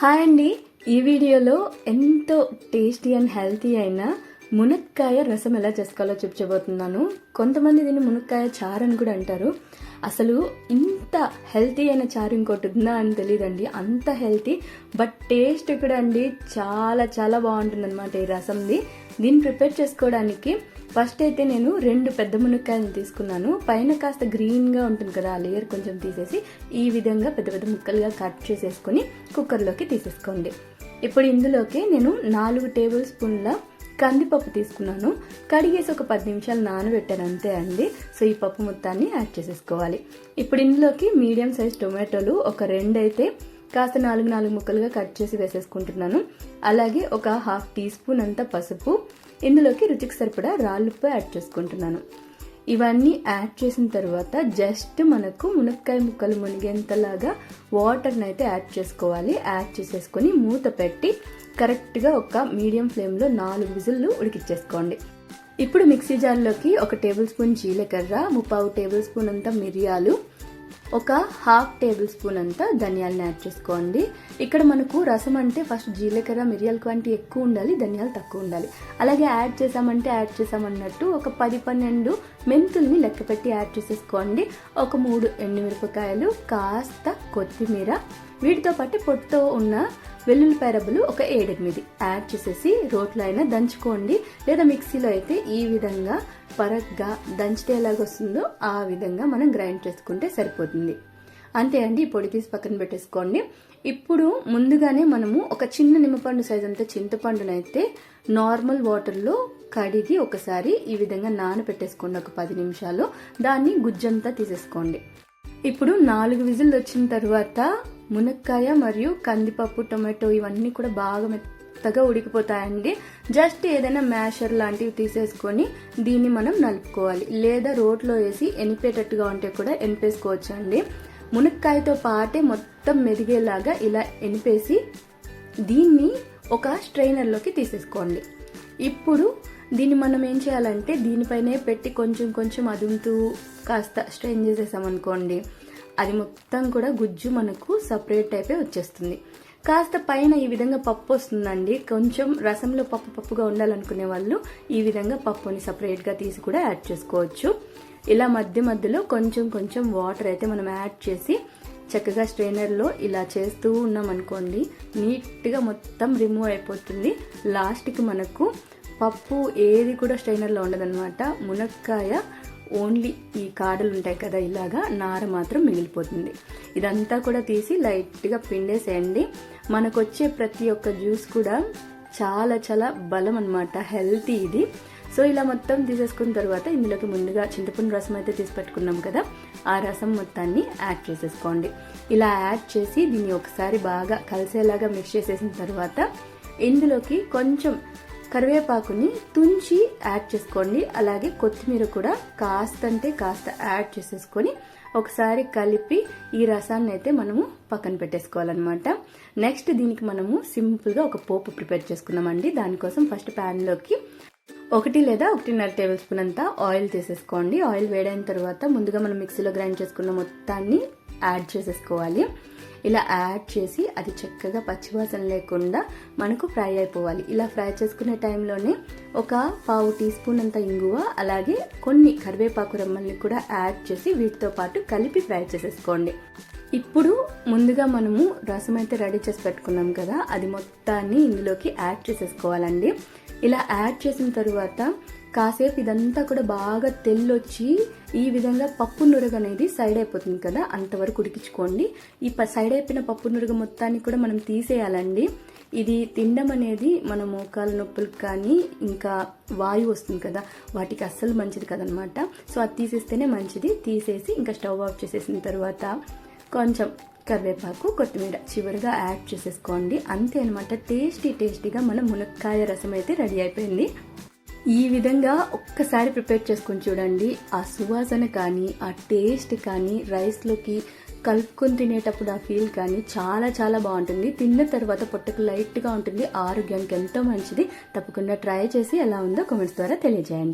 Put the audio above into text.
Hi అండి. ఈ వీడియోలో ఎంతో టేస్టీ అండ్ హెల్తీ అయిన మునక్కాయ రసం ఎలా చేసుకోవాలో చెప్పబోతున్నాను. కొంతమంది దీన్ని మునక్కాయ చారు అని కూడా అంటారు. అసలు ఇంత హెల్తీ అయిన చారు ఇంకోటి ఉందా అని తెలియదండి. అంత హెల్తీ బట్ టేస్ట్ కూడా అండి చాలా చాలా బాగుంటుంది అనమాట ఈ రసంది. దీన్ని ప్రిపేర్ చేసుకోవడానికి ఫస్ట్ అయితే నేను 2 పెద్ద మునక్కాయలు తీసుకున్నాను. పైన కాస్త గ్రీన్గా ఉంటుంది కదా, ఆ లేయర్ కొంచెం తీసేసి ఈ విధంగా పెద్ద పెద్ద ముక్కలుగా కట్ చేసేసుకొని కుక్కర్లోకి తీసేసుకోండి. ఇప్పుడు ఇందులోకి నేను 4 టేబుల్ స్పూన్ల కందిపప్పు తీసుకున్నాను. కడిగేసి ఒక 10 నిమిషాలు నానబెట్టాను అంతే అండి. సో ఈ పప్పు మొత్తాన్ని యాడ్ చేసేసుకోవాలి. ఇప్పుడు ఇందులోకి మీడియం సైజ్ టొమాటోలు ఒక 2 అయితే కాస్త 4 ముక్కలుగా కట్ చేసి వేసేసుకుంటున్నాను. అలాగే ఒక 1/2 టీ స్పూన్ అంత పసుపు, ఇందులోకి రుచికి సరిపడా రాళ్ళుప్పు యాడ్ చేసుకుంటున్నాను. ఇవన్నీ యాడ్ చేసిన తర్వాత జస్ట్ మనకు మునక్కాయ ముక్కలు మునిగేంతలాగా వాటర్ని అయితే యాడ్ చేసుకోవాలి. యాడ్ చేసేసుకొని మూత పెట్టి కరెక్ట్గా ఒక మీడియం ఫ్లేమ్లో 4 విజిల్లు ఉడికిచ్చేసుకోండి. ఇప్పుడు మిక్సీ జార్లోకి 1 టేబుల్ స్పూన్ జీలకర్ర, 3/4 టేబుల్ స్పూన్ అంత మిరియాలు, ఒక 1/2 టేబుల్ స్పూన్ అంతా ధనియాలను యాడ్ చేసుకోండి. ఇక్కడ మనకు రసం అంటే ఫస్ట్ జీలకర్ర మిరియాల క్వాంటిటీ ఎక్కువ ఉండాలి, ధనియాలు తక్కువ ఉండాలి. అలాగే యాడ్ చేసామన్నట్టు ఒక 10-12 మెంతుల్ని లెక్క పెట్టి యాడ్ చేసేసుకోండి. ఒక 3 ఎండుమిరపకాయలు, కాస్త కొత్తిమీర, వీటితో పాటు పొట్టుతో ఉన్న వెల్లుల్లిపాయ రబ్బలు ఒక 7-8 యాడ్ చేసేసి రోట్లో అయినా దంచుకోండి, లేదా మిక్సీలో అయితే ఈ విధంగా పరగ్గా దంచితే ఎలాగొస్తుందో ఆ విధంగా మనం గ్రైండ్ చేసుకుంటే సరిపోతుంది. అంతే అండి. ఈ పొడి తీసి పక్కన పెట్టేసుకోండి. ఇప్పుడు ముందుగానే మనము ఒక చిన్న నిమ్మపండు సైజ్ అంతా చింతపండునైతే నార్మల్ వాటర్లో కడిగి ఒకసారి ఈ విధంగా నానబెట్టేసుకోండి ఒక 10 నిమిషాలు. దాన్ని గుజ్జంతా తీసేసుకోండి. ఇప్పుడు 4 విజిల్లు వచ్చిన తర్వాత మునక్కాయ మరియు కందిపప్పు, టొమాటో ఇవన్నీ కూడా బాగా మెత్తగా ఉడికిపోతాయండి. జస్ట్ ఏదైనా మ్యాషర్ లాంటివి తీసేసుకొని దీన్ని మనం నలుపుకోవాలి, లేదా రోట్లో వేసి ఎనిపేటట్టుగా ఉంటే కూడా ఎనిపేసుకోవచ్చు అండి. మునక్కాయతో పాటే మొత్తం మెదిగేలాగా ఇలా ఎనిపేసి దీన్ని ఒక స్ట్రైనర్లోకి తీసేసుకోండి. ఇప్పుడు దీన్ని మనం ఏం చేయాలంటే దీనిపైనే పెట్టి కొంచెం అదుముతూ కాస్త స్ట్రెయిన్ చేసేసామనుకోండి, అది మొత్తం కూడా గుజ్జు మనకు సపరేట్ అయిపోయి వచ్చేస్తుంది. కాస్త పైన ఈ విధంగా పప్పు వస్తుందండి. కొంచెం రసంలో పప్పుగా ఉండాలనుకునే వాళ్ళు ఈ విధంగా పప్పుని సపరేట్గా తీసి కూడా యాడ్ చేసుకోవచ్చు. ఇలా మధ్యలో కొంచెం వాటర్ అయితే మనం యాడ్ చేసి చక్కగా స్ట్రైనర్లో ఇలా చేస్తూ ఉన్నాం అనుకోండి, నీట్గా మొత్తం రిమూవ్ అయిపోతుంది. లాస్ట్కి మనకు పప్పు ఏది కూడా స్ట్రైనర్లో ఉండదన్నమాట. మునక్కాయ ఓన్లీ ఈ కాడలు ఉంటాయి కదా, ఇలాగా నార మాత్రం మిగిలిపోతుంది. ఇదంతా కూడా తీసి లైట్గా పిండేసేయండి. మనకు వచ్చే ప్రతి ఒక్క జ్యూస్ కూడా చాలా చాలా బలం అన్నమాట, హెల్తీ ఇది. సో ఇలా మొత్తం తీసేసుకున్న తర్వాత ఇందులోకి ముందుగా చింతపండు రసం అయితే తీసి పెట్టుకున్నాం కదా, ఆ రసం మొత్తాన్ని యాడ్ చేసేసుకోండి. ఇలా యాడ్ చేసి దీన్ని ఒకసారి బాగా కలిసేలాగా మిక్స్ చేసేసిన తర్వాత ఇందులోకి కొంచెం కరివేపాకుని తుంచి యాడ్ చేసుకోండి. అలాగే కొత్తిమీర కూడా కాస్త యాడ్ చేసేసుకొని ఒకసారి కలిపి ఈ రసాన్ని అయితే మనము పక్కన పెట్టేసుకోవాలన్నమాట. నెక్స్ట్ దీనికి మనము సింపుల్గా ఒక పోపు ప్రిపేర్ చేసుకున్నామండి. దానికోసం ఫస్ట్ ప్యాన్లోకి 1 లేదా 1.5 టేబుల్ స్పూన్ అంతా ఆయిల్ తీసేసుకోండి. ఆయిల్ వేడైన తర్వాత ముందుగా మనం మిక్సీలో గ్రైండ్ చేసుకున్న మొత్తాన్ని యాడ్ చేసేసుకోవాలి. ఇలా యాడ్ చేసి అది చక్కగా పచ్చివాసన లేకుండా మనకు ఫ్రై అయిపోవాలి. ఇలా ఫ్రై చేసుకునే టైంలోనే ఒక 1/2 టీ స్పూన్ అంత ఇంగువ, అలాగే కొన్ని కరివేపాకు రెమ్మల్ని కూడా యాడ్ చేసి వీటితో పాటు కలిపి ఫ్రై చేసేసుకోండి. ఇప్పుడు ముందుగా మనము రసం అయితే రెడీ చేసి పెట్టుకున్నాం కదా, అది మొత్తాన్ని ఇందులోకి యాడ్ చేసేసుకోవాలండి. ఇలా యాడ్ చేసిన తర్వాత కాసేపు ఇదంతా కూడా బాగా తెల్లొచ్చి ఈ విధంగా పప్పు నురగ అనేది సైడ్ అయిపోతుంది కదా, అంతవరకు ఉడికించుకోండి. ఈ సైడ్ అయిపోయిన పప్పు నురగ మొత్తాన్ని కూడా మనం తీసేయాలండి. ఇది తినడం అనేది మన మోకాల నొప్పులకు కానీ ఇంకా వాయువు వస్తుంది కదా, వాటికి అస్సలు మంచిది కదనమాట. సో అది తీసేస్తేనే మంచిది. తీసేసి ఇంకా స్టవ్ ఆఫ్ చేసేసిన తర్వాత కొంచెం కరివేపాకు, కొత్తిమీర చివరిగా యాడ్ చేసేసుకోండి. అంతే అనమాట. టేస్టీగా మన మునక్కాయ రసం అయితే రెడీ అయిపోయింది. ఈ విధంగా ఒక్కసారి ప్రిపేర్ చేసుకొని చూడండి. ఆ సువాసన కానీ, ఆ టేస్ట్ కానీ, రైస్లోకి కలుపుకొని తినేటప్పుడు ఆ ఫీల్ కానీ చాలా చాలా బాగుంటుంది. తిన్న తర్వాత పొట్టకు లైట్గా ఉంటుంది, ఆరోగ్యానికి ఎంతో మంచిది. తప్పకుండా ట్రై చేసి ఎలా ఉందో కామెంట్స్ ద్వారా తెలియజేయండి.